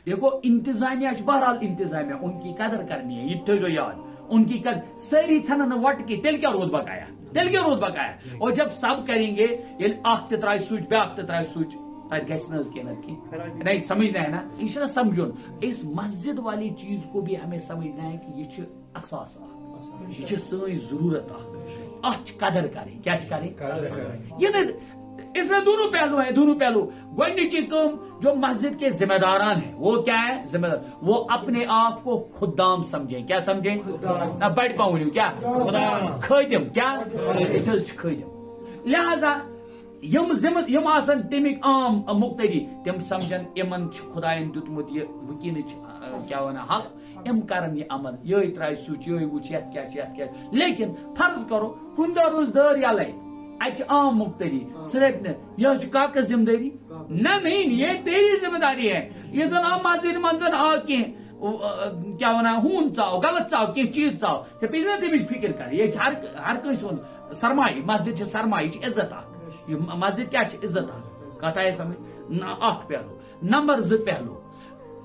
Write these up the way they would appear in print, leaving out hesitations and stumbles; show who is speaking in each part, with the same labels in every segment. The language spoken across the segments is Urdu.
Speaker 1: دیکھو انتظامیہ بہرحال انتظامیہ ان کی قدر کرنی ہے، یہ تھو یاد، ان کی قدر ساری ژھنن وٹ کی تیل کیا رود بقایا، تیل کیا رود بقایا. اور جب سب کریں گے یل اخ تہ ترائے سوچ بیاکھ تہ ترائے سوچ تر گھس نہ کی نہیں سمجھنا ہے نا، یہ نہ سمجھن. اس مسجد والی چیز کو بھی ہمیں سمجھنا ہے کہ یہ اساس یہ سن ضرورت اچ قدر کریں، کیا کریں یہ اس میں دونوں پہلو ہیں، دونوں پہلو. گوڈنیچی کام جو مسجد کے ذمہ داران ہیں وہ کیا ہے، ذمہ دار وہ اپنے آپ کو خدام سمجھیں. کیا سمجھیں؟ نہ بڑ پاؤں کیا خادم، کیا خادم. لہذا یم آسن تمیک عام مقتدی تم سمجھن یمن خدائن دیتمت یہ وکینچ کیا ونان حق، ام کرن یہ عمل، یہ ترائے سوچ، یہ وچ یت کیا. لیکن فرض کرو کن دہ روز دار یلے اچ عام مقتدی صرف یہ کاک ذمہ داری نہ نہیں، یہ تیری ذمہ داری ہے. یہ زن آ مسجد منزن آ کی کیا ونان ہون ژاو، غلط ژاو، کی چیز ژاو، ژے پزی نا تمچ فکر کر. یہ ہر کنس ہند سرمایہ، مسجد سرمایہ عزت اخ، یہ مسجد کیا عزت اخ. کتھ آئی سمجھ؟ اخ پہلو. نمبر 2 پہلو،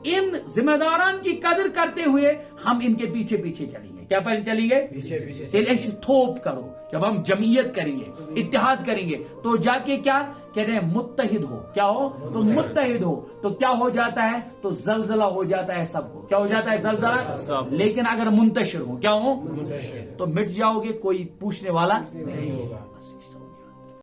Speaker 1: ان ذمہ داران کی قدر کرتے ہوئے ہم ان کے پیچھے پیچھے چلیں گے. کیا پہلے چلیں گے؟ پیچھے. تھوپ کرو. جب ہم جمعیت کریں گے، اتحاد کریں گے تو جا کے کیا کہتے ہیں، متحد ہو. کیا ہو؟ تو متحد ہو تو کیا ہو جاتا ہے، تو زلزلہ ہو جاتا ہے سب کو. کیا ہو جاتا ہے؟ زلزلہ. لیکن اگر منتشر ہو، کیا ہو، تو مٹ جاؤ گے، کوئی پوچھنے والا نہیں ہوگا.